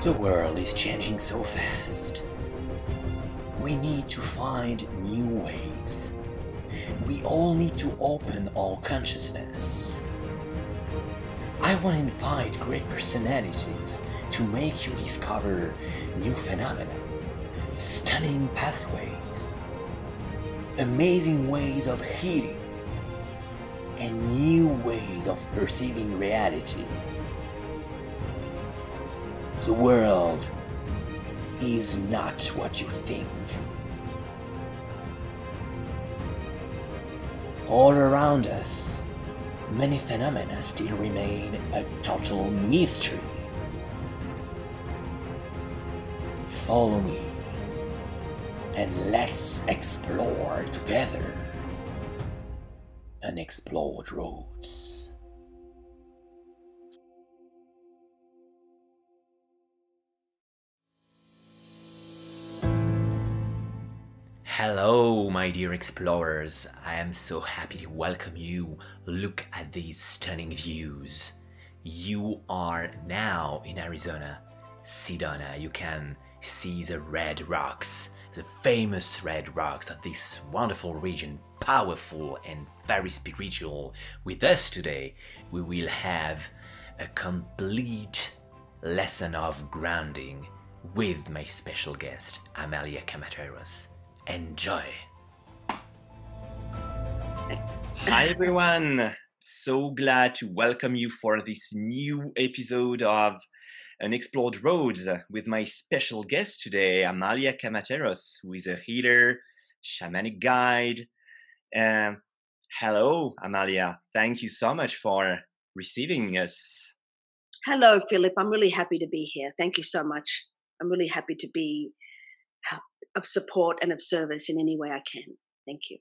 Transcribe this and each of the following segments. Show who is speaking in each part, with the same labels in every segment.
Speaker 1: The world is changing so fast. We need to find new ways. We all need to open our consciousness. I want to invite great personalities to make you discover new phenomena, stunning pathways, amazing ways of healing, and new ways of perceiving reality. The world is not what you think. All around us, many phenomena still remain a total mystery. Follow me, and let's explore together Unexplored Roads. Hello, my dear explorers. I am so happy to welcome you. Look at these stunning views. You are now in Arizona, Sedona. You can see the red rocks, the famous red rocks of this wonderful region, powerful and very spiritual. With us today, we will have a complete lesson of grounding with my special guest, Amalia Camateros. Enjoy. Hi everyone, so glad to welcome you for this new episode of Unexplored Roads with my special guest today, Amalia Camateros, who is a healer, shamanic guide. Hello, Amalia. Thank you so much for receiving us.
Speaker 2: Hello, Philip. I'm really happy to be here. Thank you so much. I'm really happy to be of support and of service in any way I can. Thank you.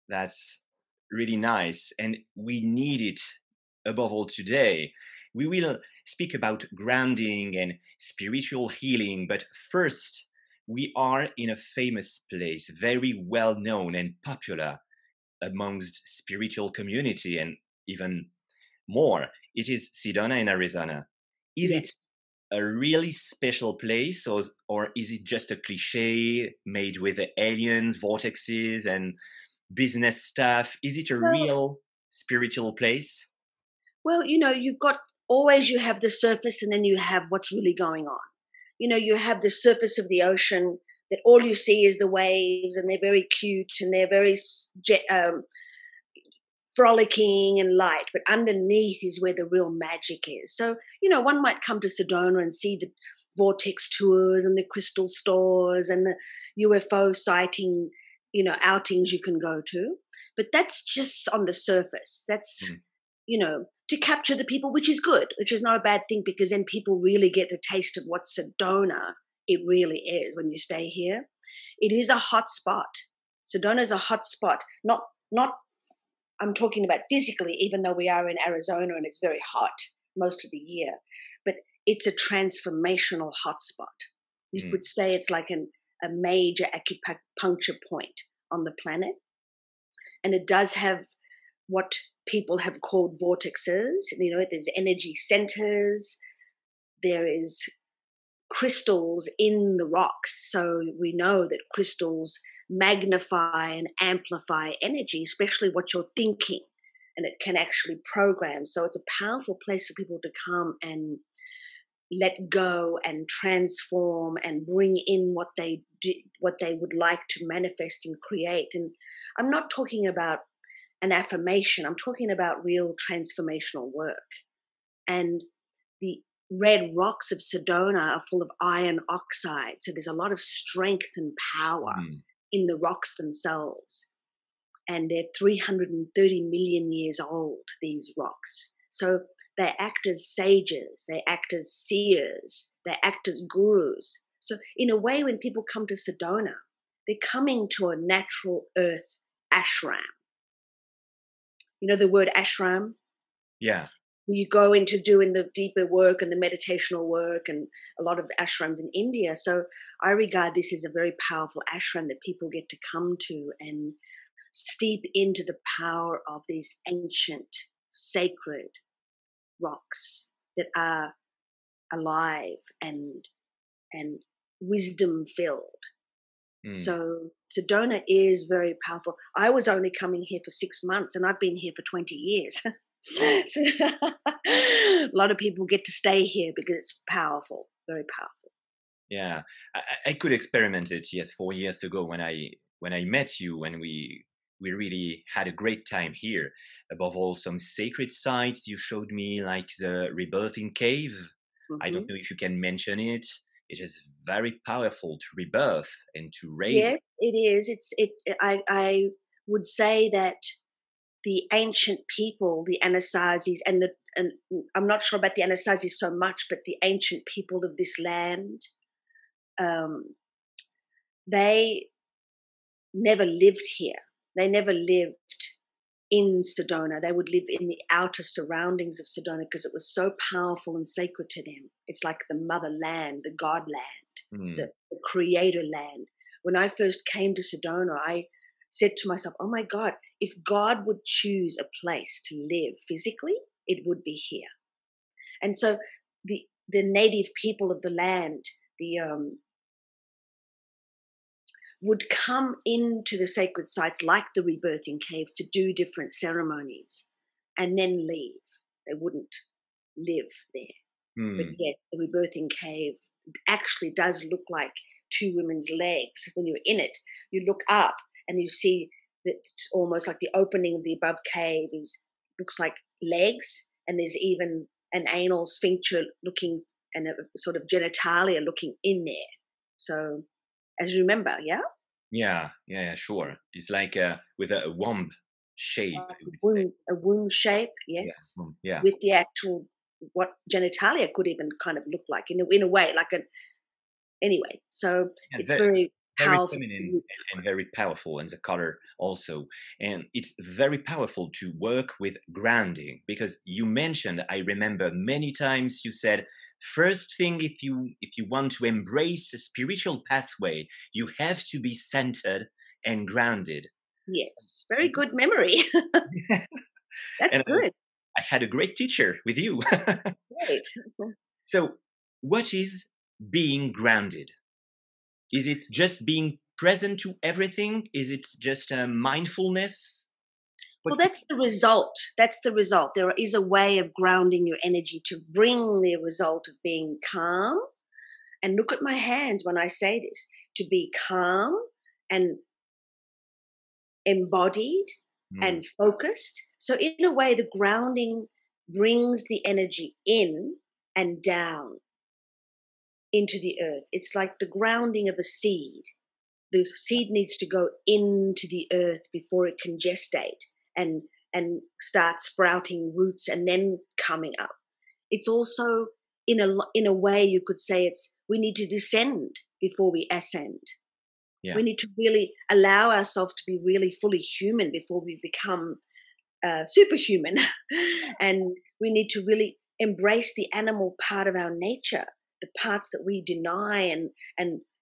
Speaker 1: That's really nice. And we need it above all today. We will speak about grounding and spiritual healing, but first, we are in a famous place, very well known and popular amongst spiritual community and even more. It is Sedona in Arizona. Is it a really special place, or is it just a cliche made with the aliens, vortexes, and business stuff? Is it a real spiritual place?
Speaker 2: Well, you have the surface and then you have what's really going on. You have the surface of the ocean that all you see is the waves, and they're very cute and they're very frolicking and light, but underneath is where the real magic is. So, one might come to Sedona and see the vortex tours and the crystal stores and the UFO sighting, outings you can go to. But that's just on the surface. That's, to capture the people, which is good, which is not a bad thing, because then people really get a taste of what Sedona it really is when you stay here. It is a hot spot. Sedona is a hot spot, not I'm talking about physically, even though we are in Arizona and it's very hot most of the year, but it's a transformational hotspot. You could say it's like a major acupuncture point on the planet. And it does have what people have called vortexes. There's energy centers. There is crystals in the rocks. So we know that crystals magnify and amplify energy, especially what you're thinking, and it can actually program. So it's a powerful place for people to come and let go and transform and bring in what they would like to manifest and create. And I'm not talking about an affirmation. I'm talking about real transformational work. And the red rocks of Sedona are full of iron oxide. So there's a lot of strength and power in the rocks themselves. And they're 330 million years old, these rocks. So they act as sages, they act as seers, they act as gurus. So in a way, when people come to Sedona, they're coming to a natural earth ashram. You know the word ashram?
Speaker 1: Yeah.
Speaker 2: You go into doing the deeper work and the meditational work, and a lot of the ashrams in India. So I regard this as a very powerful ashram that people get to come to and steep into the power of these ancient, sacred rocks that are alive and and wisdom filled.
Speaker 1: Mm.
Speaker 2: So Sedona is very powerful. I was only coming here for 6 months, and I've been here for 20 years. So, a lot of people get to stay here because it's powerful, very powerful.
Speaker 1: Yeah, I could experiment it. Yes, 4 years ago when I met you, when we really had a great time here. Above all, some sacred sites you showed me, like the Rebirthing Cave. I don't
Speaker 2: Hmm.
Speaker 1: know if you can mention it. It is very powerful to rebirth and to raise.
Speaker 2: Yes, it is. I would say that the ancient people, the Anasazis, and I'm not sure about the Anasazis so much, but the ancient people of this land, um, they never lived here. They never lived in Sedona. They would live in the outer surroundings of Sedona because it was so powerful and sacred to them. It's like the motherland, the God land,
Speaker 1: Mm,
Speaker 2: the creator land. When I first came to Sedona, I said to myself, oh my God, if God would choose a place to live physically, it would be here. And so the native people of the land, the would come into the sacred sites like the Rebirthing Cave to do different ceremonies and then leave. They wouldn't live there. But
Speaker 1: mm.
Speaker 2: yes, the Rebirthing Cave actually does look like two women's legs. When you're in it, you look up and you see that it's almost like the opening of the above cave looks like legs, and there's even an anal sphincter looking and a sort of genitalia looking in there. So, as you remember, yeah?
Speaker 1: Yeah, yeah, yeah, sure. It's like with a womb shape, I would say.
Speaker 2: A womb shape,
Speaker 1: Yeah,
Speaker 2: yes,
Speaker 1: yeah.
Speaker 2: with the actual what genitalia could even kind of look like in a way, like an anyway. So
Speaker 1: Yeah,
Speaker 2: it's very
Speaker 1: very
Speaker 2: powerful.
Speaker 1: feminine and very powerful, and the color also. And it's very powerful to work with grounding because you mentioned, I remember many times you said, first thing, if you want to embrace a spiritual pathway, you have to be centered and grounded.
Speaker 2: Yes, very good memory. That's
Speaker 1: And
Speaker 2: good.
Speaker 1: I had a great teacher with you.
Speaker 2: Great.
Speaker 1: So, what is being grounded? Is it just being present to everything? Is it just mindfulness? What
Speaker 2: Well,
Speaker 1: could,
Speaker 2: that's the result. That's the result. There is a way of grounding your energy to bring the result of being calm. And look at my hands when I say this, to be calm and embodied
Speaker 1: mm,
Speaker 2: and focused. So, in a way, the grounding brings the energy in and down into the earth. It's like the grounding of a seed. The seed needs to go into the earth before it can gestate and start sprouting roots and then coming up. It's also in a way you could say it's we need to descend before we ascend.
Speaker 1: yeah.
Speaker 2: We need to really allow ourselves to be really fully human before we become superhuman. And we need to really embrace the animal part of our nature, the parts that we deny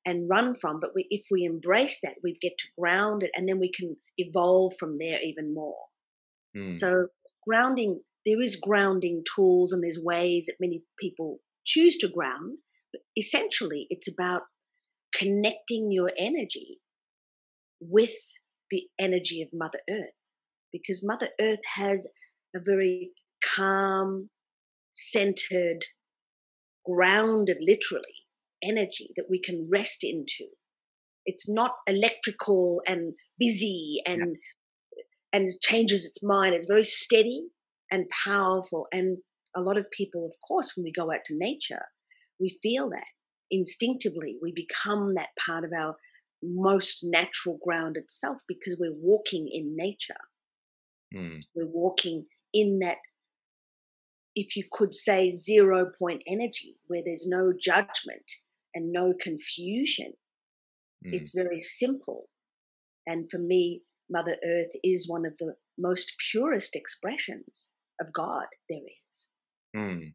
Speaker 2: and run from. But if we embrace that, we get to ground it, and then we can evolve from there even more.
Speaker 1: Mm,
Speaker 2: So grounding, there is grounding tools, and there's ways that many people choose to ground. But essentially, it's about connecting your energy with the energy of Mother Earth, because Mother Earth has a very calm, centered, grounded, literally, energy that we can rest into. It's not electrical and busy
Speaker 1: yeah.
Speaker 2: and changes its mind. It's very steady and powerful. And a lot of people, of course, when we go out to nature, we feel that instinctively. We become that part of our most natural grounded self because we're walking in nature.
Speaker 1: Mm,
Speaker 2: We're walking in that, if you could say, 0 point energy where there's no judgment and no confusion.
Speaker 1: mm,
Speaker 2: It's very simple. And for me, Mother Earth is one of the most purest expressions of God there is.
Speaker 1: mm.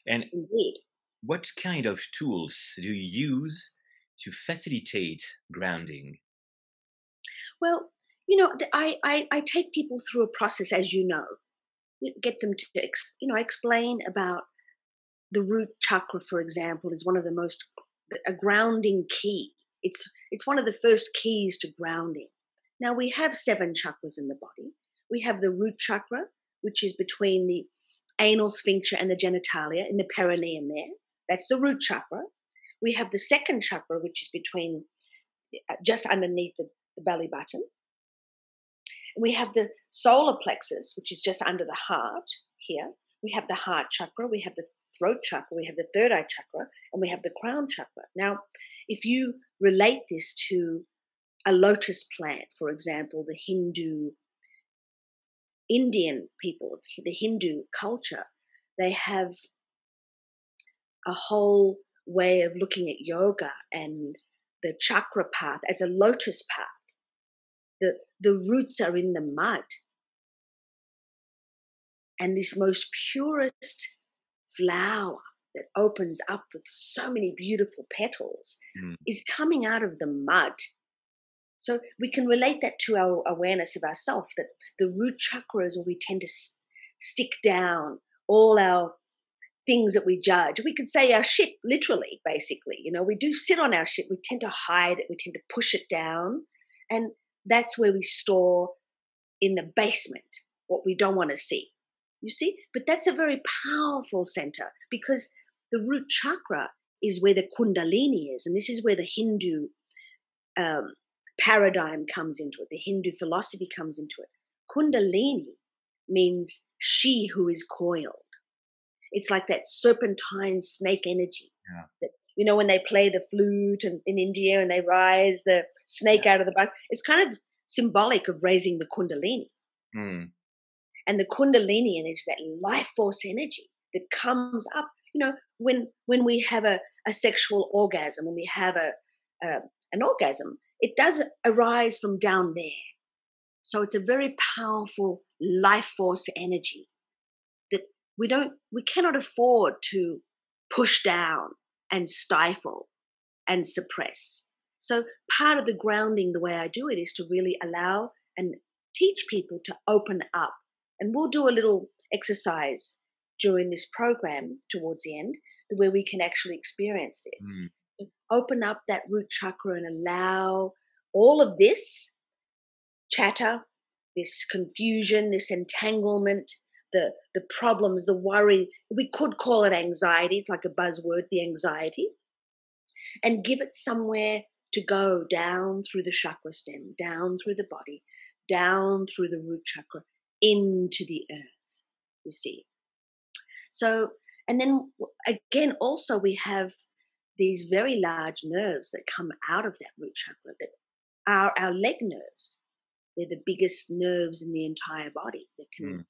Speaker 1: And
Speaker 2: Indeed.
Speaker 1: what kind of tools do you use to facilitate grounding?
Speaker 2: Well, I take people through a process, as you know, get them to explain about the root chakra, for example, is one of the most, a grounding key. It's one of the first keys to grounding. Now, we have 7 chakras in the body. We have the root chakra, which is between the anal sphincter and the genitalia in the perineum there. That's the root chakra. We have the second chakra, which is between, just underneath the belly button. We have the solar plexus, which is just under the heart here. We have the heart chakra. We have the throat chakra. We have the third eye chakra. And we have the crown chakra. Now, if you relate this to a lotus plant, for example, the Indian people, the Hindu culture, they have a whole way of looking at yoga and the chakra path as a lotus path. The roots are in the mud. And this most purest flower that opens up with so many beautiful petals is coming out of the mud. So we can relate that to our awareness of ourself, that the root chakra is where we tend to stick down all our things that we judge. We could say our shit, literally, basically. You know, we do sit on our shit. We tend to hide it. We tend to push it down. And that's where we store in the basement what we don't want to see. You see? But that's a very powerful center, because the root chakra is where the kundalini is. And this is where the Hindu paradigm comes into it. The Hindu philosophy comes into it. Kundalini means she who is coiled. It's like that serpentine snake energy. Yeah. That, you know, when they play the flute in India and they rise the snake out of the butt, it's kind of symbolic of raising the kundalini. And the kundalini energy is that life force energy that comes up. You know, when we have a sexual orgasm, when we have an orgasm, it does arise from down there. So it's a very powerful life force energy that we cannot afford to push down and stifle and suppress. So part of the grounding, the way I do it, is to really allow and teach people to open up. And we'll do a little exercise during this program towards the end, where we can actually experience this. Open up that root chakra and allow all of this chatter, this confusion, this entanglement, the problems, the worry. We could call it anxiety. It's like a buzzword, the anxiety. And give it somewhere to go down through the chakra stem, down through the body, down through the root chakra, into the earth, you see. So, and then again, also we have these very large nerves that come out of that root chakra that are our leg nerves. They're the biggest nerves in the entire body that can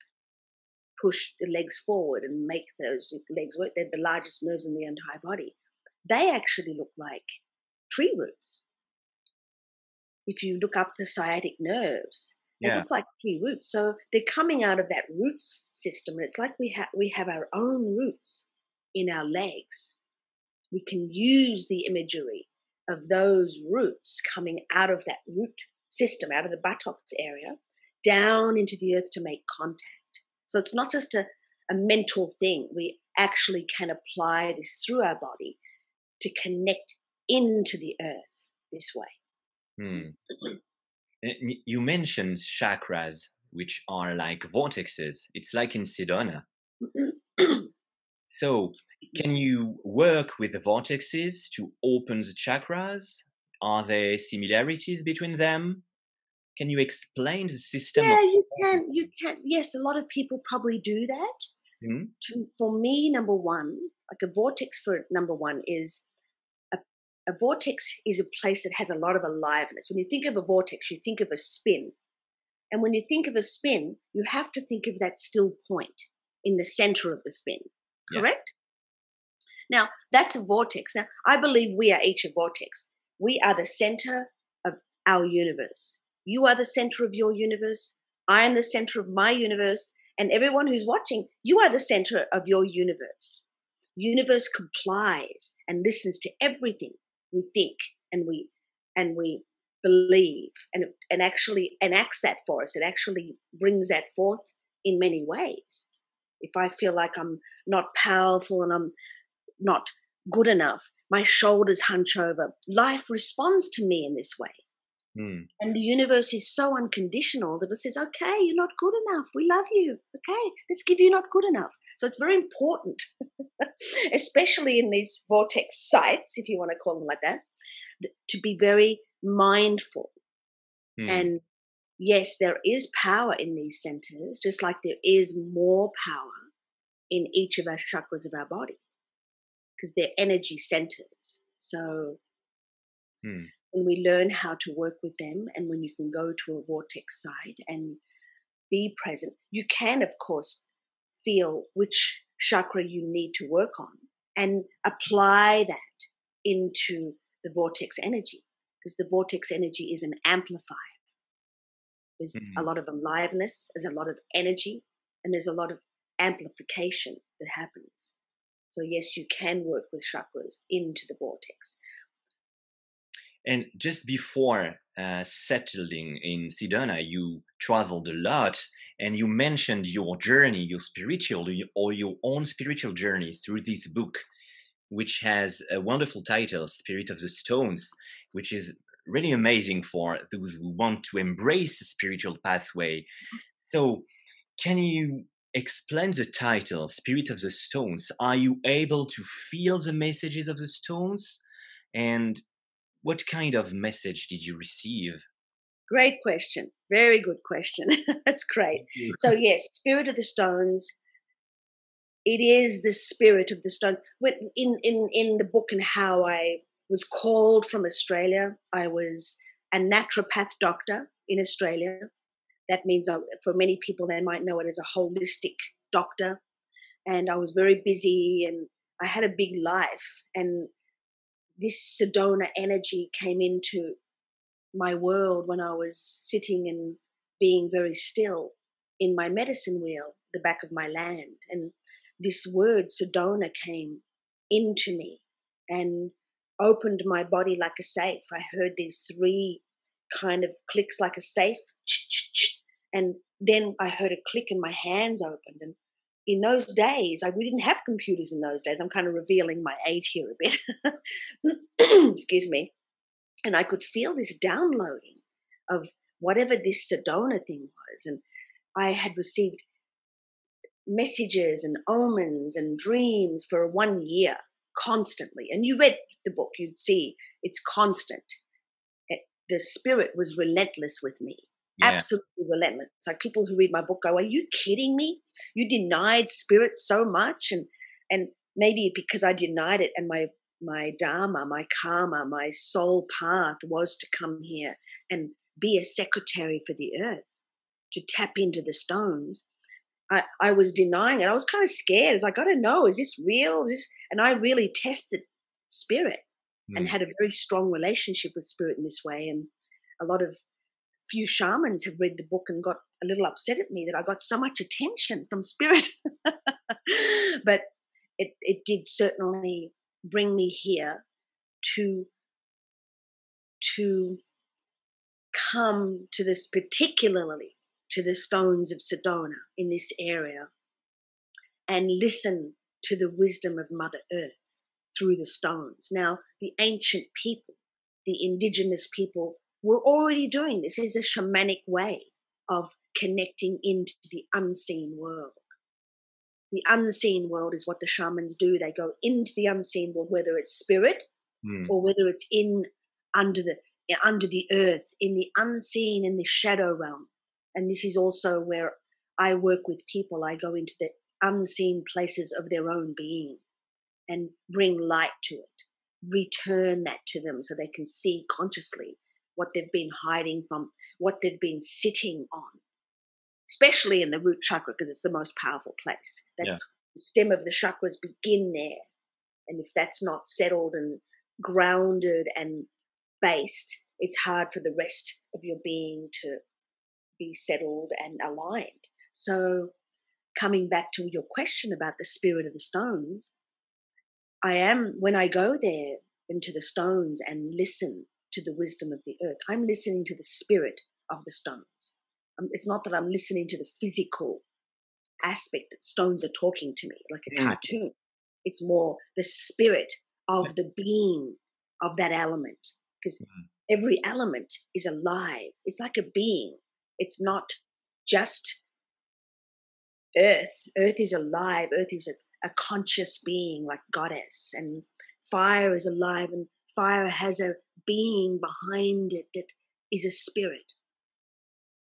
Speaker 2: push the legs forward and make those legs work. They're the largest nerves in the entire body. They actually look like tree roots. If you look up the sciatic nerves, they look like tree roots. So they're coming out of that root system. And it's like we have our own roots in our legs. We can use the imagery of those roots coming out of that root system, out of the buttocks area, down into the earth to make contact. So it's not just a mental thing. We actually can apply this through our body to connect into the earth this way.
Speaker 1: You mentioned chakras, which are like vortexes. It's like in Sedona. So can you work with the vortexes to open the chakras? Are there similarities between them? Can you explain the system?
Speaker 2: Yeah, you can. Yes, a lot of people probably do that. For me, number one, like a vortex for number one is a vortex is a place that has a lot of aliveness. When you think of a vortex, you think of a spin. And when you think of a spin, you have to think of that still point in the center of the spin. Correct? Yes. Now, that's a vortex. Now, I believe we are each a vortex. We are the center of our universe. You are the center of your universe. I am the center of my universe. And everyone who's watching, you are the center of your universe. The universe complies and listens to everything we think and we believe and actually enacts that for us. It actually brings that forth in many ways. If I feel like I'm not powerful and I'm not good enough, my shoulders hunch over. Life responds to me in this way.
Speaker 1: Mm.
Speaker 2: And the universe is so unconditional that it says, okay, you're not good enough. We love you. Okay, let's give you not good enough. So it's very important, especially in these vortex sites, if you want to call them like that, to be very mindful.
Speaker 1: Mm.
Speaker 2: And yes, there is power in these centers, just like there is more power in each of our chakras of our body, because they're energy centers. So
Speaker 1: Mm.
Speaker 2: when we learn how to work with them, and when you can go to a vortex site and be present, you can, of course, feel which chakra you need to work on and apply that into the vortex energy, because the vortex energy is an amplifier. There's a
Speaker 1: Mm.
Speaker 2: lot of aliveness, there's a lot of energy, and there's a lot of amplification that happens. So yes, you can work with chakras into the vortex.
Speaker 1: And just before settling in Sedona, you traveled a lot, and you mentioned your journey, your spiritual or your own spiritual journey through this book, which has a wonderful title, Spirit of the Stones, which is really amazing for those who want to embrace a spiritual pathway. So, can you explain the title, Spirit of the Stones? Are you able to feel the messages of the stones? And what kind of message did you receive?
Speaker 2: Great question. Very good question. That's great. So yes, Spirit of the Stones, it is the spirit of the stones. In the book and how I was called from Australia, I was a naturopath doctor in Australia. That means for many people, they might know it as a holistic doctor. And I was very busy and I had a big life. And this Sedona energy came into my world when I was sitting and being very still in my medicine wheel, the back of my land. And this word Sedona came into me and opened my body like a safe. I heard these three kind of clicks like a safe, and then I heard a click and my hands opened. And in those days, we didn't have computers in those days. I'm kind of revealing my age here a bit. Excuse me. And I could feel this downloading of whatever this Sedona thing was. And I had received messages and omens and dreams for 1 year constantly. And you read the book, you'd see it's constant. The spirit was relentless with me,
Speaker 1: Yeah.
Speaker 2: absolutely relentless. It's like people who read my book go, are you kidding me? You denied spirit so much. And maybe because I denied it, and my dharma, my karma, my soul path was to come here and be a secretary for the earth, to tap into the stones. I was denying it. I was kind of scared. It's like, I don't know, is this real? And I really tested spirit and
Speaker 1: Mm.
Speaker 2: had a very strong relationship with spirit in this way. And a lot of few shamans have read the book and got a little upset at me that I got so much attention from spirit. But it did certainly bring me here to come to this, particularly to the stones of Sedona in this area, and listen to the wisdom of Mother Earth through the stones. Now, the ancient people, the indigenous people, were already doing this. This is a shamanic way of connecting into the unseen world. The unseen world is what the shamans do. They go into the unseen world, whether it's spirit
Speaker 1: Mm.
Speaker 2: or whether it's under the earth, in the unseen, in the shadow realm. And this is also where I work with people. I go into the unseen places of their own being and bring light to it, return that to them so they can see consciously what they've been hiding from, what they've been sitting on, especially in the root chakra, because it's the most powerful place.
Speaker 1: Yeah.
Speaker 2: That's the stem of the chakras begin there. And if that's not settled and grounded and based, it's hard for the rest of your being to be settled and aligned. So coming back to your question about the spirit of the stones, when I go there into the stones and listen to the wisdom of the earth, I'm listening to the spirit of the stones. It's not that I'm listening to the physical aspect that stones are talking to me, like a
Speaker 1: Mm,
Speaker 2: cartoon. It's more the spirit of the being of that element, because
Speaker 1: mm,
Speaker 2: every element is alive. It's like a being. It's not just earth. Earth is alive. Earth is a conscious being, like goddess. And fire is alive, and fire has a being behind it that is a spirit.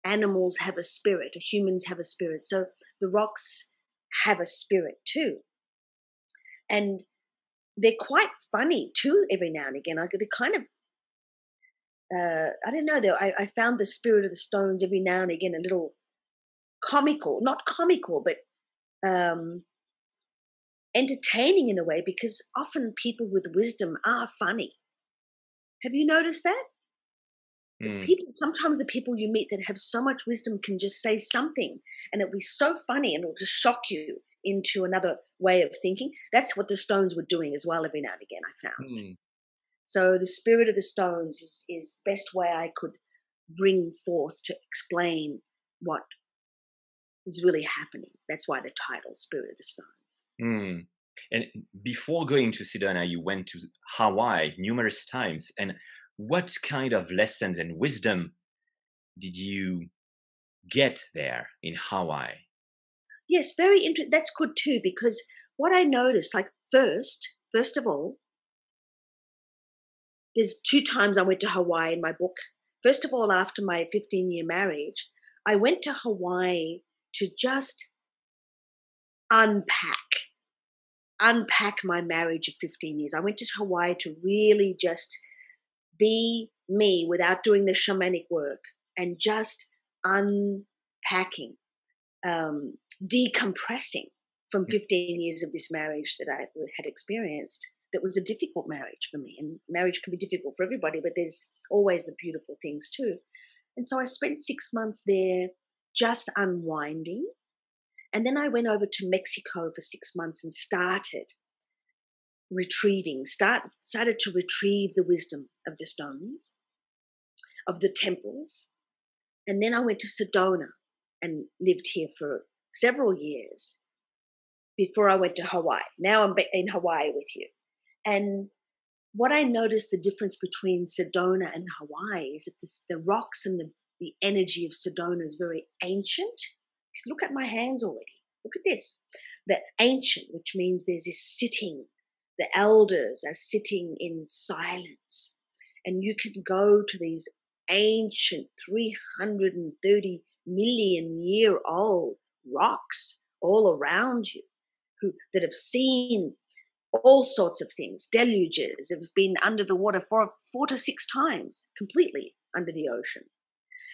Speaker 2: Animals have a spirit. Humans have a spirit. So the rocks have a spirit too. And they're quite funny too every now and again. They're kind of, I don't know, I found the spirit of the stones every now and again a little comical, not comical, but entertaining in a way, because often people with wisdom are funny. Have you noticed that?
Speaker 1: mm,
Speaker 2: People, sometimes the people you meet that have so much wisdom can just say something and it'll be so funny and it'll just shock you into another way of thinking. That's what the stones were doing as well every now and again, I found.
Speaker 1: mm,
Speaker 2: So the spirit of the stones is the best way I could bring forth to explain what is really happening. That's why the title, Spirit of the Stones.
Speaker 1: mm. And before going to Sedona, you went to Hawaii numerous times. And what kind of lessons and wisdom did you get there in Hawaii?
Speaker 2: Yes, very interesting. That's good too, because what I noticed, like first of all, there's 2 times I went to Hawaii in my book. First of all, after my 15-year marriage, I went to Hawaii to just unpack my marriage of 15 years. I went to Hawaii to really just be me without doing the shamanic work and just unpacking, decompressing from 15 years of this marriage that I had experienced. That was a difficult marriage for me, and marriage can be difficult for everybody, but there's always the beautiful things too. And so I spent 6 months there just unwinding. And then I went over to Mexico for 6 months and started started to retrieve the wisdom of the stones, of the temples. And then I went to Sedona and lived here for several years before I went to Hawaii. Now I'm in Hawaii with you. And what I noticed, the difference between Sedona and Hawaii, is that the rocks and the energy of Sedona is very ancient. Look at my hands already. Look at this. The ancient, which means there's this sitting. The elders are sitting in silence. And you can go to these ancient 330 million year old rocks all around you that have seen all sorts of things, deluges, have been under the water 4 to 6 times, completely under the ocean.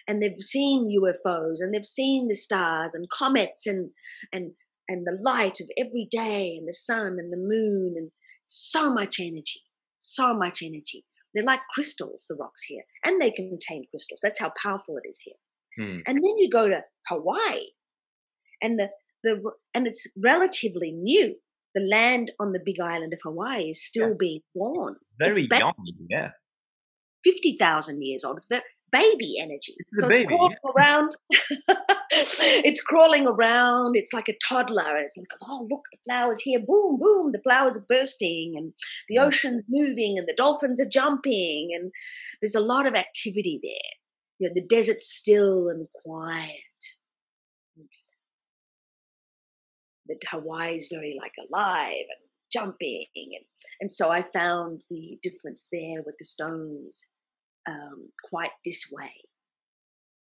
Speaker 2: And they've seen UFOs, and they've seen the stars and comets and the light of every day, and the sun and the moon, and so much energy, so much energy. They're like crystals, the rocks here, and they contain crystals. That's how powerful it is here.
Speaker 1: Hmm.
Speaker 2: And then you go to Hawaii, and and it's relatively new. The land on the big island of Hawaii is still
Speaker 1: Yeah,
Speaker 2: being born.
Speaker 1: very
Speaker 2: It's
Speaker 1: young. Yeah,
Speaker 2: 50,000 years old. It's baby energy.
Speaker 1: it's a
Speaker 2: So it's
Speaker 1: baby.
Speaker 2: crawling around. It's crawling around. It's like a toddler. It's like, oh, look, the flowers here. Boom, boom. The flowers are bursting, and the
Speaker 1: Yeah.
Speaker 2: ocean's moving, and the dolphins are jumping. And there's a lot of activity there. The desert's still and quiet. That Hawaii is very like alive and jumping, and so I found the difference there with the stones quite this way,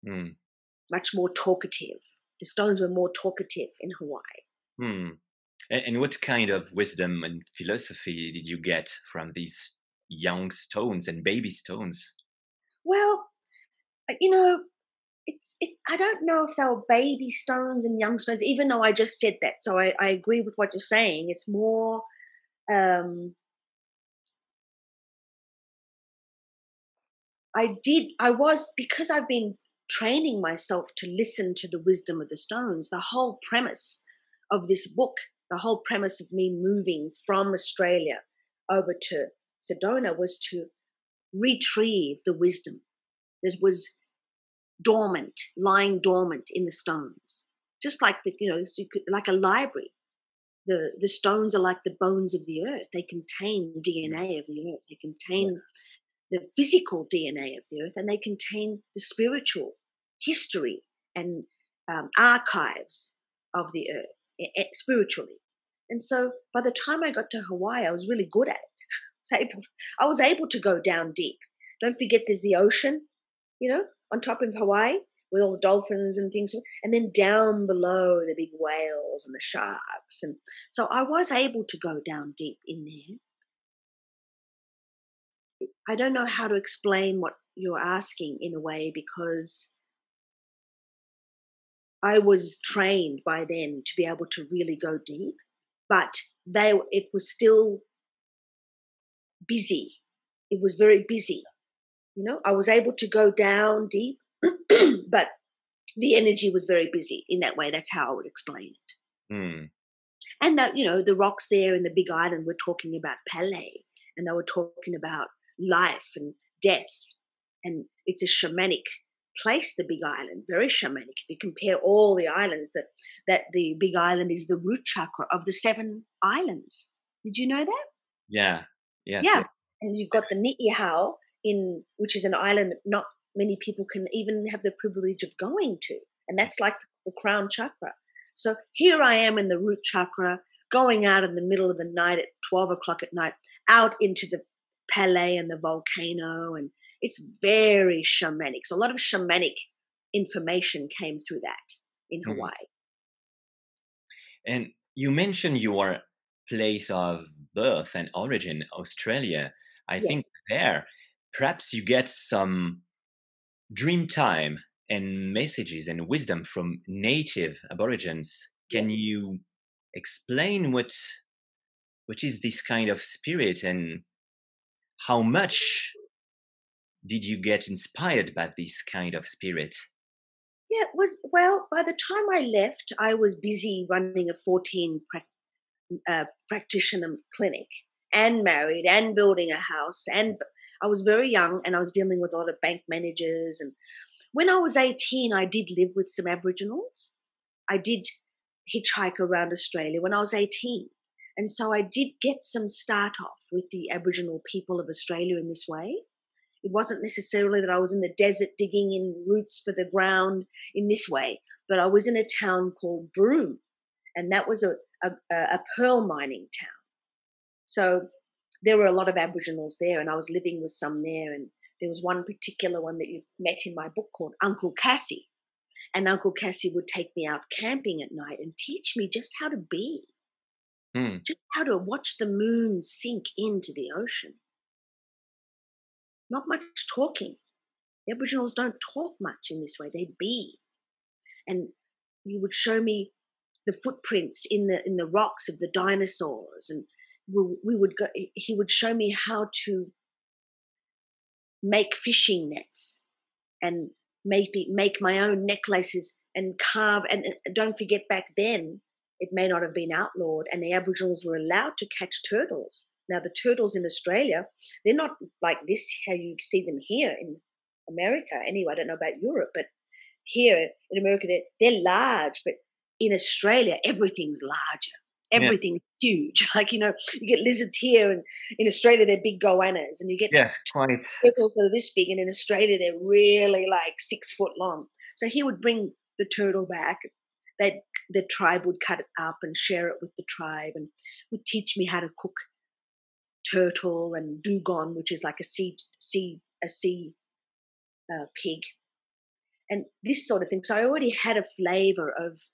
Speaker 1: Hmm.
Speaker 2: much more talkative. The stones were more talkative in Hawaii.
Speaker 1: Hmm. And what kind of wisdom and philosophy did you get from these young stones and baby stones?
Speaker 2: Well, you know, I don't know if they were baby stones and young stones, even though I just said that. So I agree with what you're saying. It's more. Because I've been training myself to listen to the wisdom of the stones. The whole premise of this book, the whole premise of me moving from Australia over to Sedona, was to retrieve the wisdom that was lying dormant in the stones. just like so you could, like a library. The stones are like the bones of the earth. They contain DNA of the earth. They contain the physical DNA of the earth, and they contain the spiritual history and archives of the earth spiritually. And so by the time I got to Hawaii, I was really good at it. I was able to go down deep. Don't forget there's the ocean, on top of Hawaii with all the dolphins and things. And then down below, the big whales and the sharks. And so I was able to go down deep in there. I don't know how to explain what you're asking in a way, because I was trained by then to be able to really go deep, but it was still busy. It was very busy. I was able to go down deep, but the energy was very busy in that way. That's how I would explain it.
Speaker 1: Mm.
Speaker 2: And that, the rocks there in the Big Island were talking about Pele, and they were talking about life and death. And it's a shamanic place, the Big Island, very shamanic. If you compare all the islands, that the Big Island is the root chakra of the 7 islands. Did you know that?
Speaker 1: Yeah. Yes.
Speaker 2: Yeah. And you've got the Ni'ihau, which is an island that not many people can even have the privilege of going to. And that's like the crown chakra. So here I am in the root chakra, going out in the middle of the night at 12 o'clock at night, out into the Pele and the volcano. And it's very shamanic. So a lot of shamanic information came through that in Hawaii.
Speaker 1: And you mentioned your place of birth and origin, Australia. I think there, perhaps you get some dream time and messages and wisdom from native aborigines. Can you explain what is this kind of spirit, and how much did you get inspired by this kind of spirit?
Speaker 2: Yeah, it was, well, by the time I left, I was busy running a 14 practitioner clinic, and married, and building a house, and I was very young, and I was dealing with a lot of bank managers. And when I was 18, I did live with some Aboriginals. I did hitchhike around Australia when I was 18. And so I did get some start off with the Aboriginal people of Australia in this way. It wasn't necessarily that I was in the desert digging in roots for the ground in this way, but I was in a town called Broome, and that was a pearl mining town. So there were a lot of Aboriginals there, and I was living with some there. And there was one particular one that you met in my book called Uncle Cassie. And Uncle Cassie would take me out camping at night and teach me just how to be, just how to watch the moon sink into the ocean. Not much talking. The Aboriginals don't talk much in this way. They be. And he would show me the footprints in the rocks of the dinosaurs, and we would go. He would show me how to make fishing nets and make my own necklaces and carve. And don't forget, back then it may not have been outlawed, and the Aboriginals were allowed to catch turtles. Now the turtles in Australia, they're not like this, how you see them here in America. Anyway, I don't know about Europe, but here in America, they're large, but in Australia, everything's larger. Everything's huge. Like, you get lizards here, and in Australia, they're big goannas, and you get
Speaker 1: Quite.
Speaker 2: turtles that are this big, and in Australia, they're really like 6 foot long. So he would bring the turtle back. The tribe would cut it up and share it with the tribe, and would teach me how to cook turtle and dugong, which is like a sea pig, and this sort of thing. So I already had a flavor of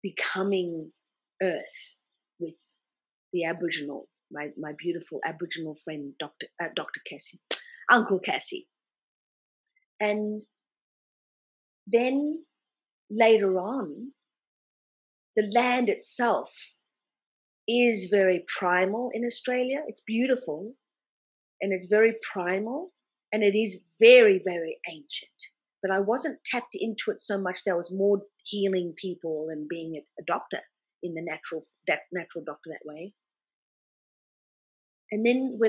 Speaker 2: becoming earth with the Aboriginal, my beautiful Aboriginal friend, Dr. Cassie, Uncle Cassie. And then later on, the land itself is very primal in Australia. It's beautiful, and it's very primal, and it is very, very ancient. But I wasn't tapped into it so much. There was more healing people and being a doctor in the natural doctor that way. And then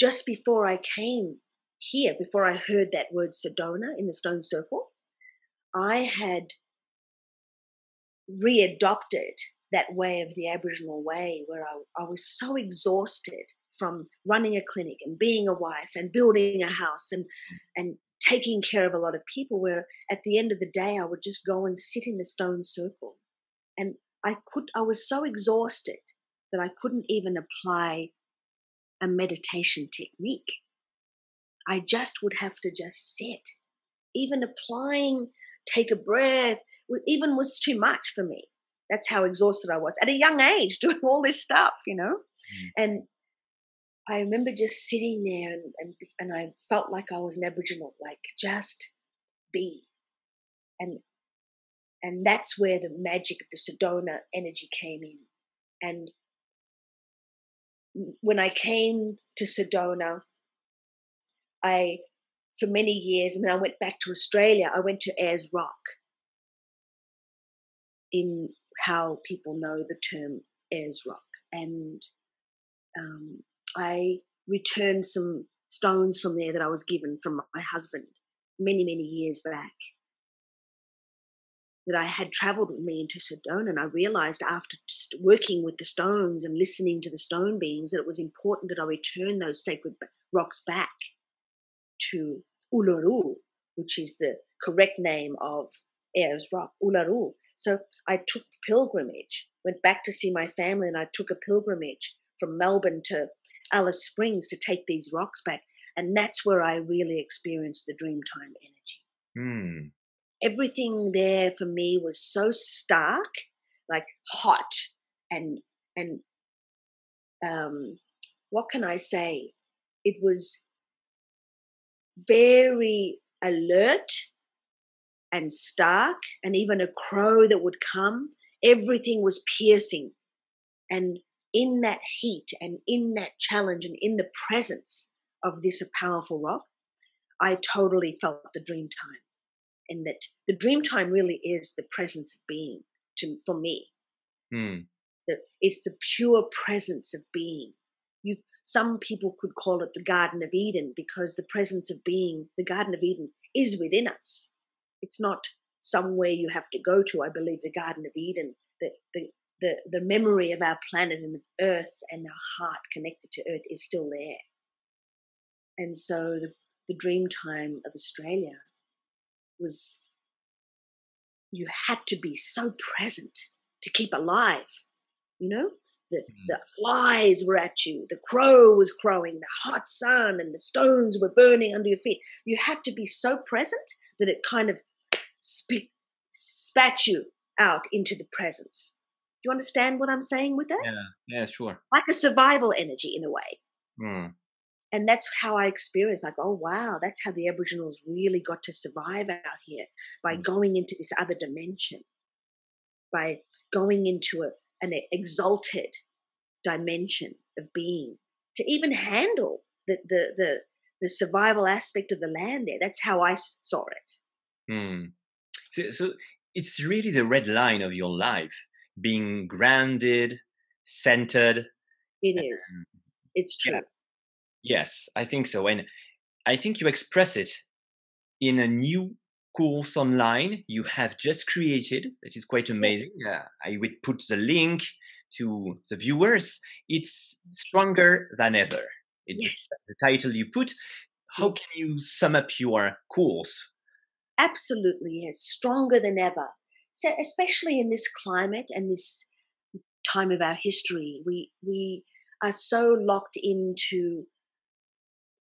Speaker 2: just before I came here, before I heard that word Sedona in the stone circle, I had readopted that way of the Aboriginal way, where I was so exhausted from running a clinic and being a wife and building a house and taking care of a lot of people, where at the end of the day I would just go and sit in the stone circle. And I was so exhausted that I couldn't even apply a meditation technique. I just would have to just sit. Even applying, take a breath, even was too much for me. That's how exhausted I was at a young age doing all this stuff,
Speaker 1: Mm.
Speaker 2: And I remember just sitting there and I felt like I was an Aboriginal, like just be. And and that's where the magic of the Sedona energy came in. And when I came to Sedona, for many years, and then I went back to Australia, I went to Ayers Rock, in how people know the term Ayers Rock. And I returned some stones from there that I was given from my husband many, many years back, that I had traveled with me into Sedona. And I realized after just working with the stones and listening to the stone beings that it was important that I return those sacred rocks back to Uluru, which is the correct name of Ayers Rock, Uluru. So I took pilgrimage, went back to see my family, and I took a pilgrimage from Melbourne to Alice Springs to take these rocks back. And that's where I really experienced the Dreamtime energy.
Speaker 1: Mm.
Speaker 2: Everything there for me was so stark, like hot and what can I say? It was very alert and stark, and even a crow that would come. Everything was piercing. And in that heat and in that challenge and in the presence of this powerful rock, I totally felt the dream time. And that the dream time really is the presence of being for me.
Speaker 1: Mm.
Speaker 2: It's the pure presence of being. Some people could call it the Garden of Eden, because the presence of being, the Garden of Eden, is within us. It's not somewhere you have to go to. I believe the Garden of Eden, the memory of our planet and of Earth and our heart connected to Earth is still there. And so the dream time of Australia was, you had to be so present to keep alive, The flies were at you, the crow was crowing, the hot sun and the stones were burning under your feet. You have to be so present that it kind of spat you out into the presence. Do you understand what I'm saying with that?
Speaker 1: Yeah, sure.
Speaker 2: Like a survival energy in a way.
Speaker 1: Mm.
Speaker 2: And that's how I experienced, like, oh, wow, that's how the Aboriginals really got to survive out here, by going into this other dimension, by going into an exalted dimension of being, to even handle the survival aspect of the land there. That's how I saw it.
Speaker 1: Mm. So it's really the red line of your life, being grounded, centered.
Speaker 2: It is. It's
Speaker 1: Yeah.
Speaker 2: true.
Speaker 1: Yes, I think so. And I think you express it in a new course online you have just created. That is quite amazing. I would put the link to the viewers. It's Stronger Than Ever. It's
Speaker 2: Yes.
Speaker 1: the title you put. How
Speaker 2: Yes.
Speaker 1: can you sum up your course?
Speaker 2: Absolutely, yes. Stronger than ever. So especially in this climate and this time of our history, we are so locked into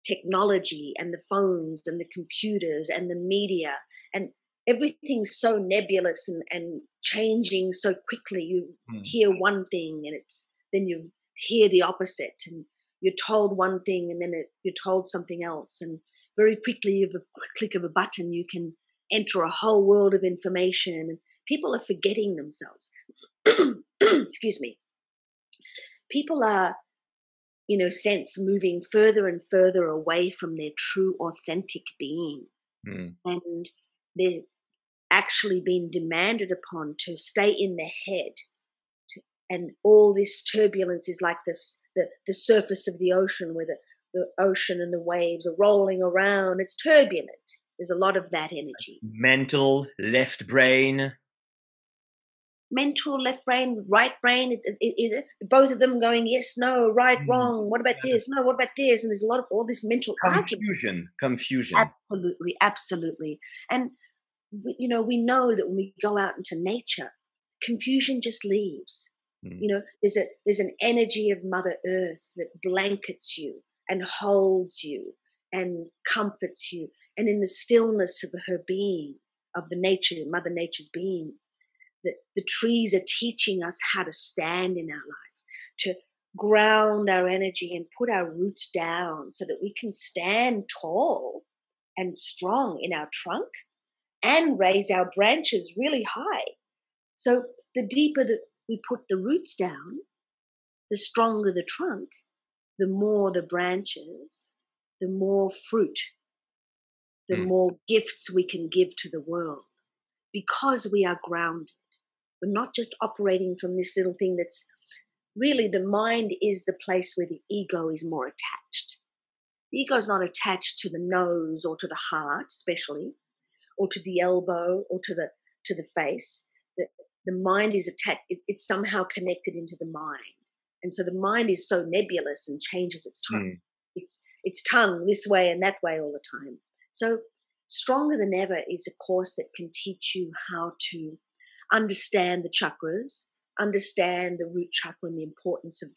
Speaker 2: technology and the phones and the computers and the media, and everything's so nebulous and changing so quickly. You hear one thing and then you hear the opposite, and you're told one thing and then you're told something else, and very quickly with a click of a button you can enter a whole world of information, and people are forgetting themselves. Excuse me. People are, in a sense, moving further and further away from their true authentic being. And they're actually being demanded upon to stay in their head. And all this turbulence is like this, the surface of the ocean, where the ocean and the waves are rolling around. It's turbulent. There's a lot of that energy.
Speaker 1: Mental, left brain.
Speaker 2: Mental, left brain, right brain, both of them going, yes, no, right, wrong, what about this? No, what about this? And there's a lot of all this mental argument.
Speaker 1: Confusion.
Speaker 2: Absolutely, absolutely. And, we know that when we go out into nature, confusion just leaves. There's an energy of Mother Earth that blankets you and holds you and comforts you. And in the stillness of her being, of the nature, Mother Nature's being, the trees are teaching us how to stand in our life, to ground our energy and put our roots down so that we can stand tall and strong in our trunk and raise our branches really high. So the deeper that we put the roots down, the stronger the trunk, the more the branches, the more fruit, the more gifts we can give to the world, because we are grounded. We're not just operating from this little thing that's really, the mind is the place where the ego is more attached. The ego is not attached to the nose or to the heart, especially, or to the elbow or to the face. The mind is attached. It's somehow connected into the mind. And so the mind is so nebulous and changes its tongue. Its tongue this way and that way all the time. So Stronger Than Ever is a course that can teach you how to understand the chakras, understand the root chakra and the importance of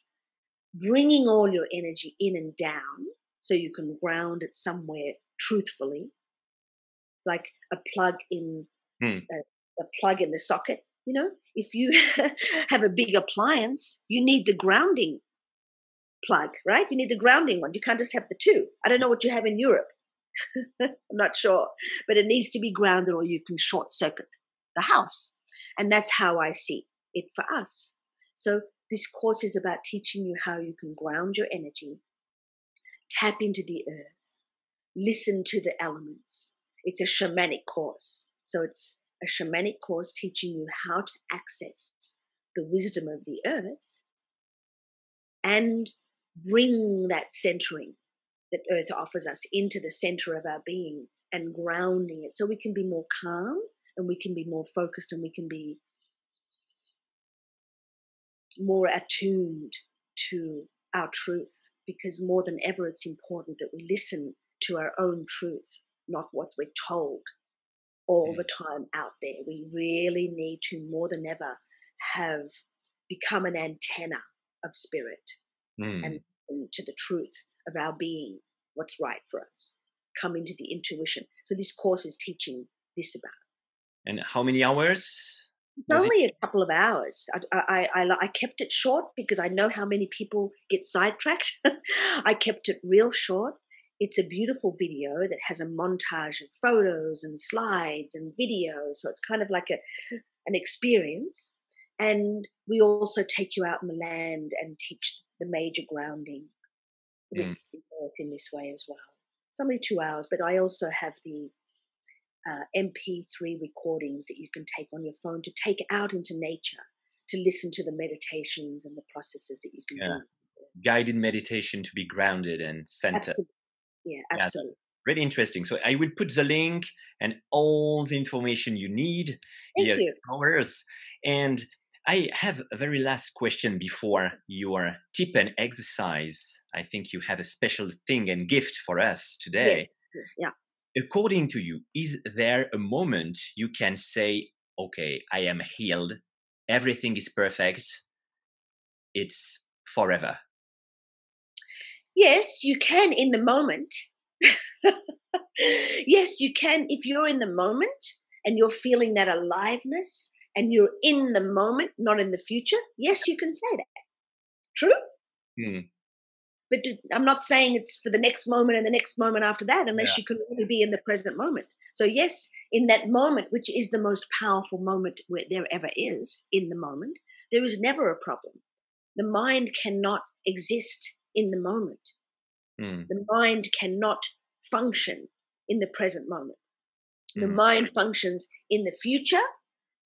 Speaker 2: bringing all your energy in and down so you can ground it somewhere truthfully. It's like a plug in a plug in the socket. If you have a big appliance, you need the grounding plug, right? You need the grounding one. You can't just have the two. I don't know what you have in Europe. I'm not sure, but it needs to be grounded or you can short circuit the house. And that's how I see it for us. So this course is about teaching you how you can ground your energy, tap into the earth, listen to the elements. It's a shamanic course. So it's a shamanic course teaching you how to access the wisdom of the earth and bring that centering that earth offers us into the center of our being and grounding it so we can be more calm and we can be more focused and we can be more attuned to our truth, because more than ever it's important that we listen to our own truth, not what we're told all the time out there. We really need to, more than ever, have become an antenna of spirit and listen to the truth of our being, what's right for us, come into the intuition. So this course is teaching this about.
Speaker 1: And how many hours?
Speaker 2: It's only a couple of hours. I kept it short because I know how many people get sidetracked. I kept it real short. It's a beautiful video that has a montage of photos and slides and videos. So it's kind of like an experience. And we also take you out in the land and teach the major grounding with the earth in this way as well. It's only 2 hours, but I also have the MP3 recordings that you can take on your phone to take out into nature, to listen to the meditations and the processes that you can do.
Speaker 1: Guided meditation to be grounded and centered.
Speaker 2: Absolutely. Yeah, absolutely.
Speaker 1: Really interesting. So I will put the link and all the information you need via Explorers. And I have a very last question before your tip and exercise. I think you have a special thing and gift for us today.
Speaker 2: Yes. Yeah.
Speaker 1: According to you, is there a moment you can say, okay, I am healed, everything is perfect, it's forever?
Speaker 2: Yes, you can in the moment. Yes, you can. If you're in the moment and you're feeling that aliveness and you're in the moment, not in the future, yes, you can say that. True? But I'm not saying it's for the next moment and the next moment after that, unless you can really be in the present moment. So yes, in that moment, which is the most powerful moment where there ever is, in the moment, there is never a problem. The mind cannot exist in the moment. The mind cannot function in the present moment. The mind functions in the future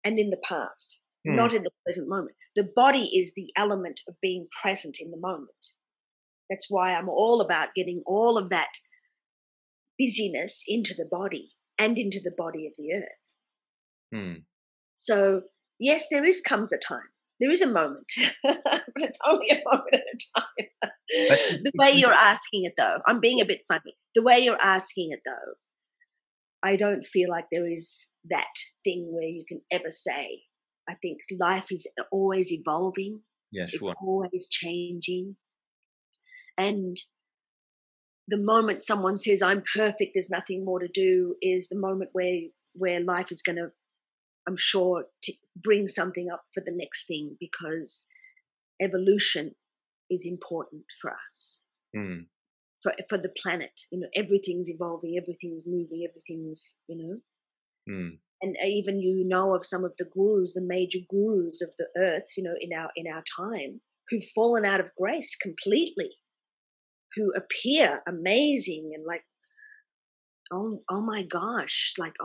Speaker 2: and in the past, not in the present moment. The body is the element of being present in the moment. That's why I'm all about getting all of that busyness into the body and into the body of the earth.
Speaker 1: Hmm.
Speaker 2: So yes, comes a time. There is a moment, but it's only a moment at a time.
Speaker 1: But
Speaker 2: The way you're asking it, though, I'm being a bit funny. The way you're asking it, though, I don't feel like there is that thing where you can ever say. I think life is always evolving.
Speaker 1: yeah,
Speaker 2: It's
Speaker 1: sure.
Speaker 2: always changing. And the moment someone says, I'm perfect, there's nothing more to do, is the moment where life is going to, I'm sure, to bring something up for the next thing, because evolution is important for us,
Speaker 1: Hmm.
Speaker 2: for the planet. Everything's evolving, everything's moving, everything's,
Speaker 1: Hmm.
Speaker 2: and even of some of the gurus, the major gurus of the earth, in our time, who've fallen out of grace completely, who appear amazing and like, oh my gosh, like,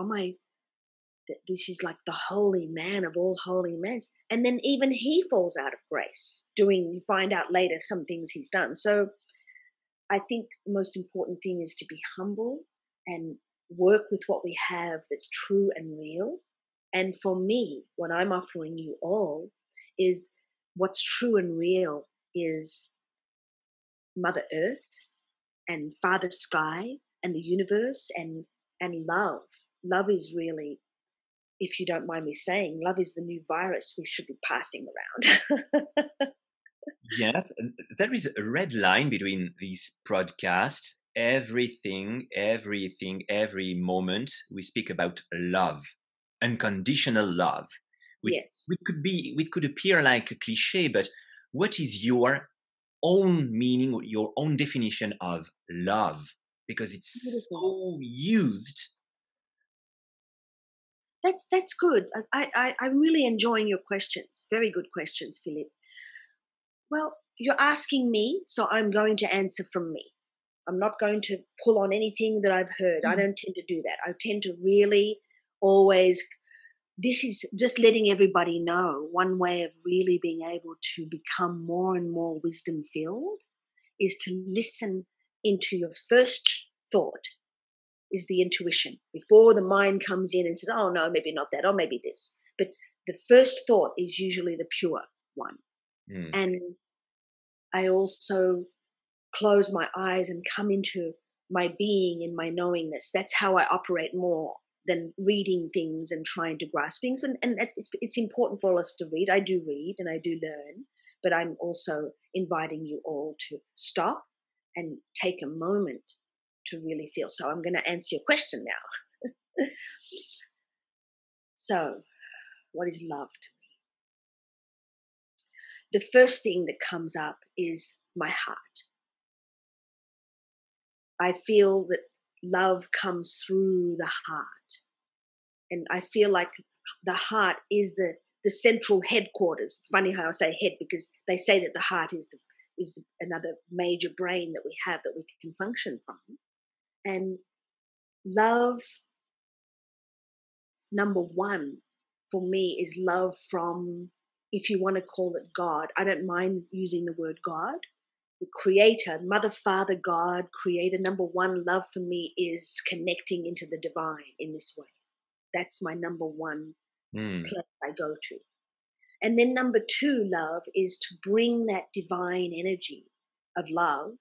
Speaker 2: this is like the holy man of all holy men. And then even he falls out of grace, you find out later some things he's done. So I think the most important thing is to be humble and work with what we have that's true and real. And for me, what I'm offering you all is what's true and real is Mother Earth and Father Sky and the universe and love. Love is really, if you don't mind me saying, love is the new virus we should be passing around.
Speaker 1: Yes, and there is a red line between these broadcasts. Every moment we speak about love, unconditional love.
Speaker 2: Yes.
Speaker 1: We could appear like a cliche, but what is your own meaning, your own definition of love? Because it's
Speaker 2: Beautiful.
Speaker 1: so used.
Speaker 2: That's good. I'm really enjoying your questions. Very good questions, Philip. Well, you're asking me, so I'm going to answer from me. I'm not going to pull on anything that I've heard. I don't tend to do that. I tend to really always, this is just letting everybody know, one way of really being able to become more and more wisdom filled is to listen into your first thought, is the intuition, before the mind comes in and says, oh no, maybe not that, or maybe this. But the first thought is usually the pure one.
Speaker 1: Mm.
Speaker 2: And I also close my eyes and come into my being and my knowingness. That's how I operate more than reading things and trying to grasp things. And it's important for us to read. I do read and I do learn, but I'm also inviting you all to stop and take a moment to really feel. So I'm going to answer your question now. So, what is love to me? The first thing that comes up is my heart. I feel that love comes through the heart. And I feel like the heart is the central headquarters. It's funny how I say head, because they say that the heart is another major brain that we have that we can function from. And love, number one, for me, is love from, if you want to call it God. I don't mind using the word God. The creator, mother, father, God, creator. Number one, love for me is connecting into the divine in this way. That's my number one place I go to. And then number two, love, is to bring that divine energy of love,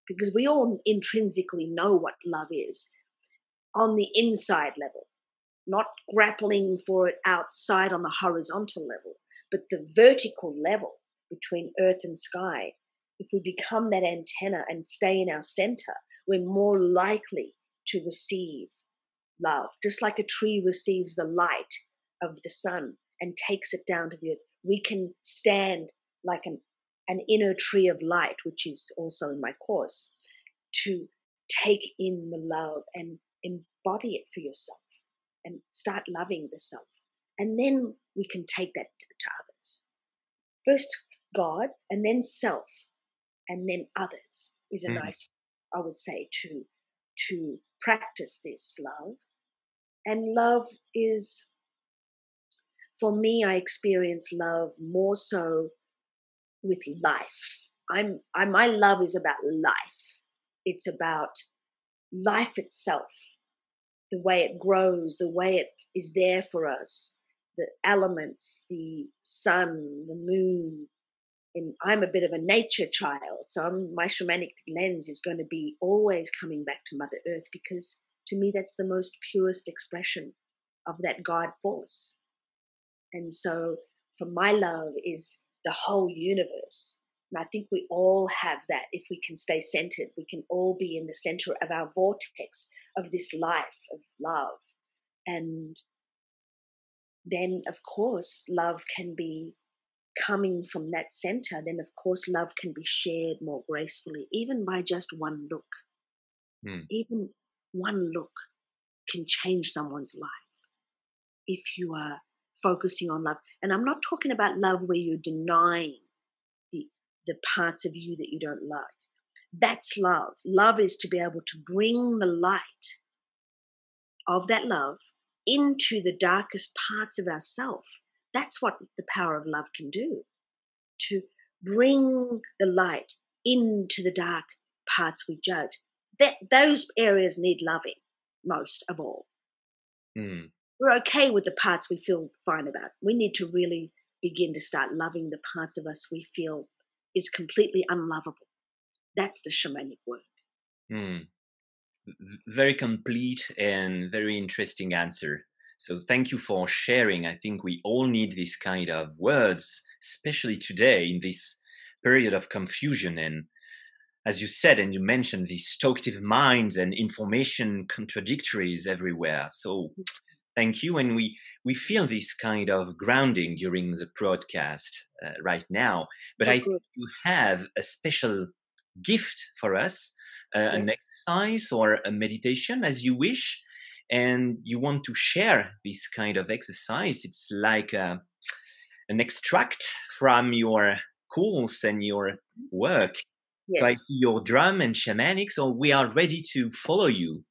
Speaker 2: because we all intrinsically know what love is, on the inside level, not grappling for it outside on the horizontal level, but the vertical level between earth and sky. If we become that antenna and stay in our center, we're more likely to receive love, just like a tree receives the light of the sun and takes it down to the earth. We can stand like an inner tree of light, which is also in my course, to take in the love and embody it for yourself and start loving the self. And then we can take that to others. First God, and then self, and then others is a nice, I would say, to practice this love. And love is, for me, I experience love more so with life. My love is about life. It's about life itself. the way it grows, the way it is there for us, the elements, the sun, the moon. And I'm a bit of a nature child, so my shamanic lens is going to be always coming back to Mother Earth, because to me that's the most purest expression of that God force. And so for my love is the whole universe. And I think we all have that if we can stay centered. We can all be in the center of our vortex of this life of love. And then, of course, love can be coming from that center. Then, of course, love can be shared more gracefully, even by just one look. Even one look can change someone's life if you are focusing on love. And I'm not talking about love where you're denying the parts of you that you don't like. That's love. Love is to be able to bring the light of that love into the darkest parts of ourself. That's what the power of love can do, to bring the light into the dark parts we judge. Those areas need loving most of all. We're okay with the parts we feel fine about. We need to really begin to start loving the parts of us we feel is completely unlovable. That's the shamanic work.
Speaker 1: Very complete and very interesting answer. So thank you for sharing. I think we all need this kind of words, especially today in this period of confusion. And as you said, and you mentioned, these talkative minds and information contradictories everywhere. So thank you. And we feel this kind of grounding during the broadcast right now. But I think you have a special gift for us, an exercise or a meditation as you wish. And you want to share this kind of exercise. It's like an extract from your course and your work.
Speaker 2: Yes.
Speaker 1: So I see your drum and shamanic, so we are ready to follow you.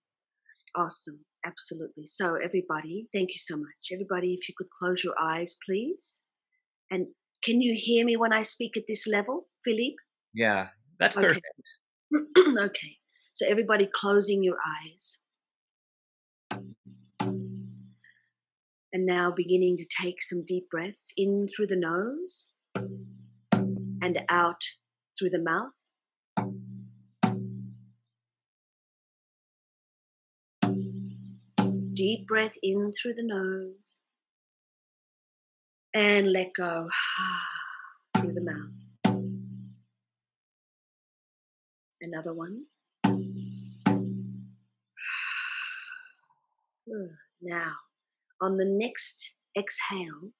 Speaker 2: Awesome. Absolutely. So everybody, thank you so much. Everybody, if you could close your eyes, please. And can you hear me when I speak at this level, Philippe?
Speaker 1: Yeah, that's perfect.
Speaker 2: Okay. So everybody closing your eyes. And now beginning to take some deep breaths in through the nose and out through the mouth. Deep breath in through the nose and let go through the mouth. Another one. Now, on the next exhale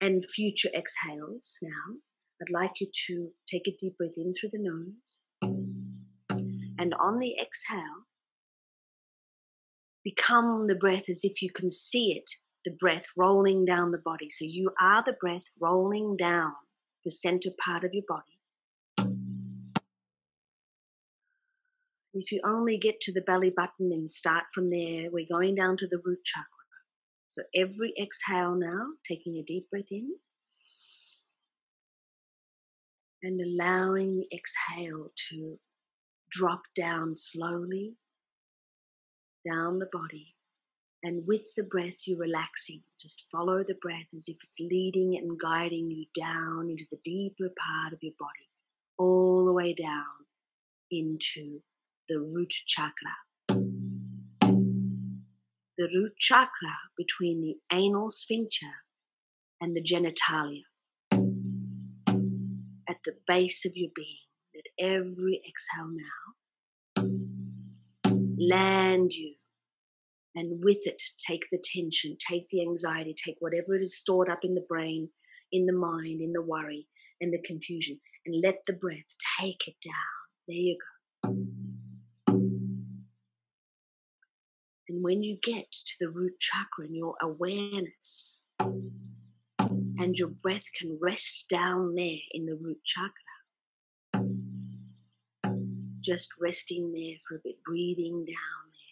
Speaker 2: and future exhales now, I'd like you to take a deep breath in through the nose. And on the exhale, become the breath as if you can see it, the breath rolling down the body. So you are the breath rolling down the center part of your body. If you only get to the belly button and start from there, we're going down to the root chakra. So every exhale now, taking a deep breath in and allowing the exhale to drop down slowly down the body. And with the breath, you're relaxing. Just follow the breath as if it's leading and guiding you down into the deeper part of your body, all the way down into the root chakra. The root chakra between the anal sphincter and the genitalia. At the base of your being, let every exhale now land you. And with it, take the tension, take the anxiety, take whatever it is stored up in the brain, in the mind, in the worry, and the confusion, and let the breath take it down. There you go. And when you get to the root chakra and your awareness, and your breath can rest down there in the root chakra, just resting there for a bit, breathing down there,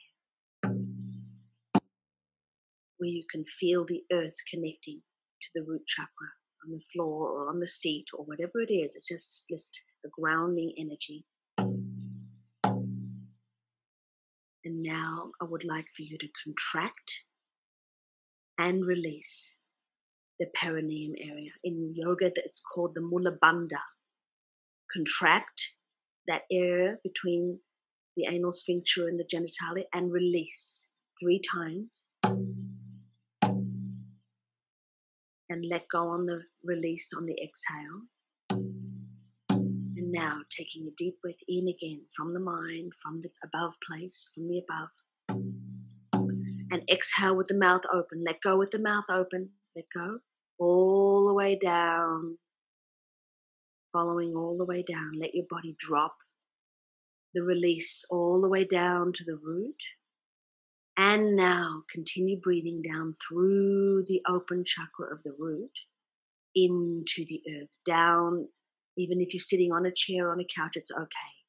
Speaker 2: where you can feel the earth connecting to the root chakra on the floor or on the seat or whatever it is. It's just a grounding energy. And now I would like for you to contract and release the perineum area. In yoga, it's called the mula bandha. Contract that area between the anal sphincter and the genitalia and release 3 times. And let go on the release on the exhale. And now taking a deep breath in again from the mind, from the above place, from the above. And exhale with the mouth open. Let go with the mouth open. Let go all the way down. Following all the way down. Let your body drop the release all the way down to the root. And now continue breathing down through the open chakra of the root into the earth. Down, even if you're sitting on a chair or on a couch, it's okay.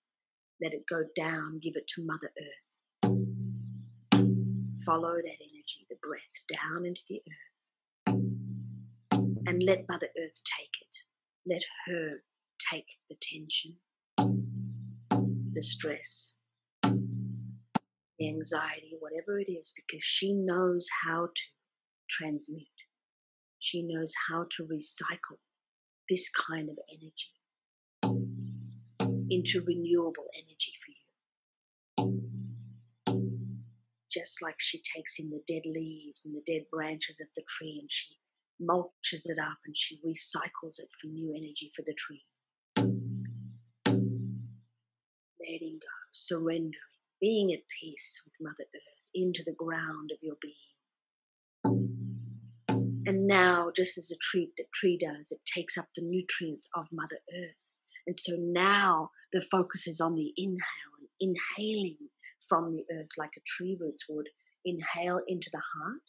Speaker 2: Let it go down. Give it to Mother Earth. Follow that energy, the breath, down into the earth. And let Mother Earth take it. Let her take the tension, the stress, the anxiety, whatever it is, because she knows how to transmute. She knows how to recycle this kind of energy into renewable energy for you. Just like she takes in the dead leaves and the dead branches of the tree and she mulches it up and she recycles it for new energy for the tree. Letting go, surrendering, being at peace with Mother Earth into the ground of your being. And now, just as a tree does, it takes up the nutrients of Mother Earth. And so now the focus is on the inhale and inhaling from the earth like a tree roots would. Inhale into the heart.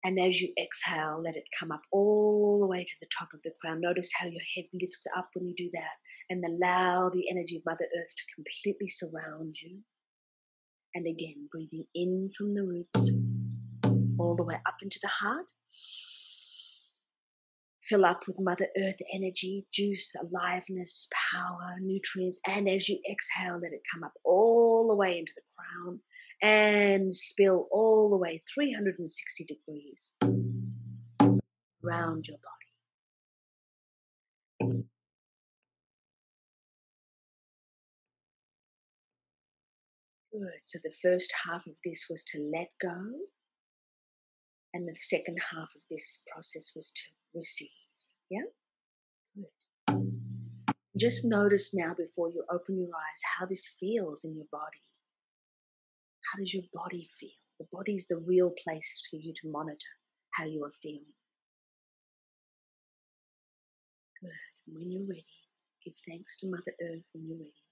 Speaker 2: And as you exhale, let it come up all the way to the top of the crown. Notice how your head lifts up when you do that. And allow the energy of Mother Earth to completely surround you. And again, breathing in from the roots, all the way up into the heart. Fill up with Mother Earth energy, juice, aliveness, power, nutrients. And as you exhale, let it come up all the way into the crown and spill all the way 360 degrees around your body. Good. So the first half of this was to let go. And the second half of this process was to receive. Yeah? Good. Just notice now before you open your eyes how this feels in your body. How does your body feel? The body is the real place for you to monitor how you are feeling. Good. And when you're ready, give thanks to Mother Earth when you're ready.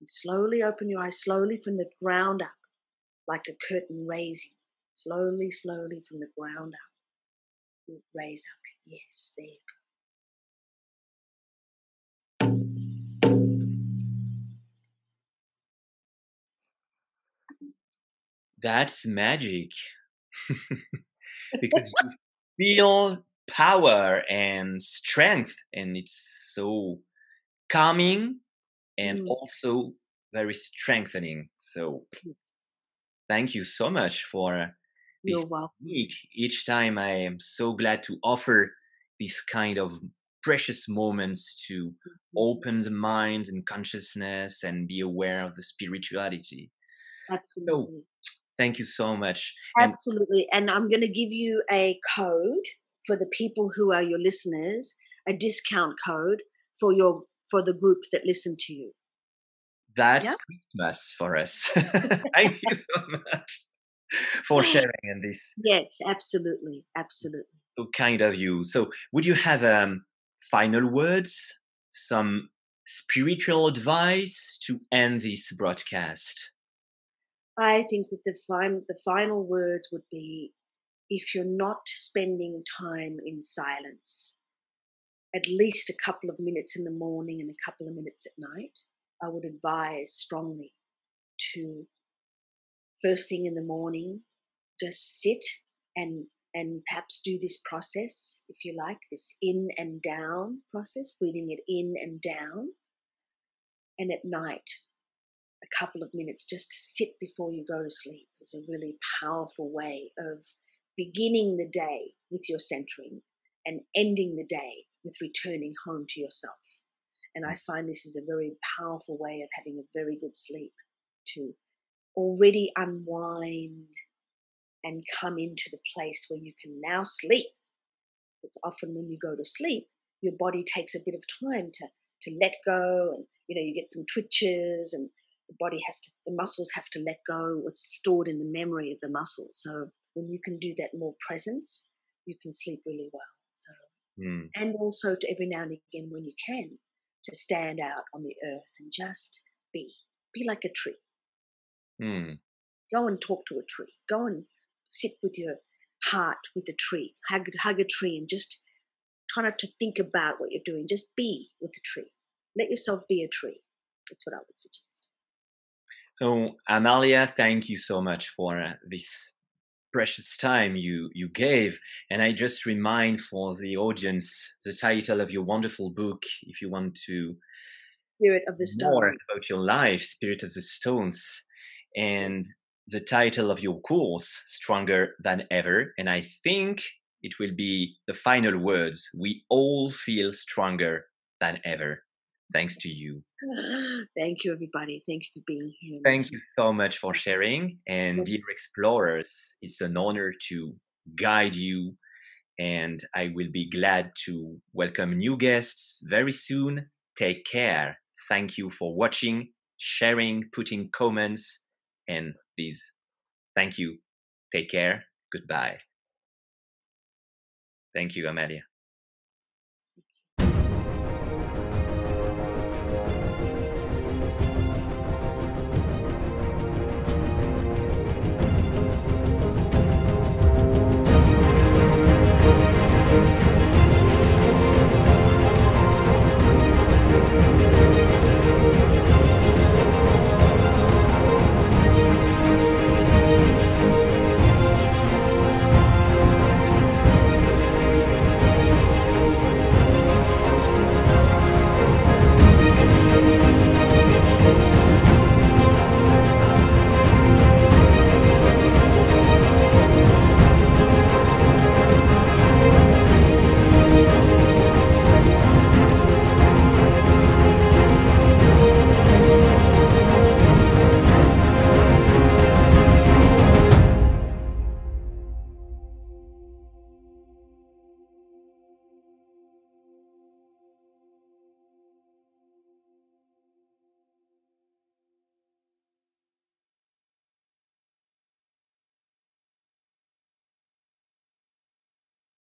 Speaker 2: And slowly open your eyes, slowly from the ground up, like a curtain raising. Slowly, slowly from the ground up. Raise up. Yes, there you go.
Speaker 1: That's magic. Because you feel power and strength, and it's so calming and also very strengthening. So thank you so much for this
Speaker 2: You're welcome.
Speaker 1: technique. Each time I am so glad to offer these kind of precious moments to open the mind and consciousness and be aware of the spirituality. So
Speaker 2: Absolutely.
Speaker 1: thank you so much.
Speaker 2: Absolutely. And I'm going to give you a code for the people who are your listeners, a discount code for the group that listen to you.
Speaker 1: That's
Speaker 2: Yeah?
Speaker 1: Christmas for us. Thank you so much for sharing in this.
Speaker 2: Yes, absolutely. Absolutely.
Speaker 1: So kind of you. So would you have final words, some spiritual advice to end this broadcast?
Speaker 2: I think that the final words would be, if you're not spending time in silence, at least a couple of minutes in the morning and a couple of minutes at night, I would advise strongly to, first thing in the morning, just sit and perhaps do this process, if you like, this in and down process, breathing it in and down. And at night, a couple of minutes just to sit before you go to sleep is a really powerful way of beginning the day with your centering and ending the day with returning home to yourself. And I find this is a very powerful way of having a very good sleep, to already unwind and come into the place where you can now sleep. Because often when you go to sleep, your body takes a bit of time to let go, and you get some twitches, and the muscles have to let go what's stored in the memory of the muscles. So when you can do that more presence, you can sleep really well. So and also to every now and again when you can, to stand out on the earth and just be like a tree. Go and talk to a tree. Go and sit with your heart with a tree. Hug a tree and just try not to think about what you're doing. Just be with the tree. Let yourself be a tree. That's what I would suggest.
Speaker 1: So, Amalia, thank you so much for this precious time you gave. And I just remind for the audience the title of your wonderful book, if you want to
Speaker 2: Spirit of the
Speaker 1: more
Speaker 2: Stone.
Speaker 1: about your life, Spirit of the Stones, and the title of your course, Stronger Than Ever. And I think it will be the final words. We all feel stronger than ever. Thanks to you.
Speaker 2: Thank you, everybody. Thank you for being here.
Speaker 1: Thank you so much for sharing. And dear explorers, it's an honor to guide you. And I will be glad to welcome new guests very soon. Take care. Thank you for watching, sharing, putting comments, and please, thank you. Take care. Goodbye. Thank you, Amalia.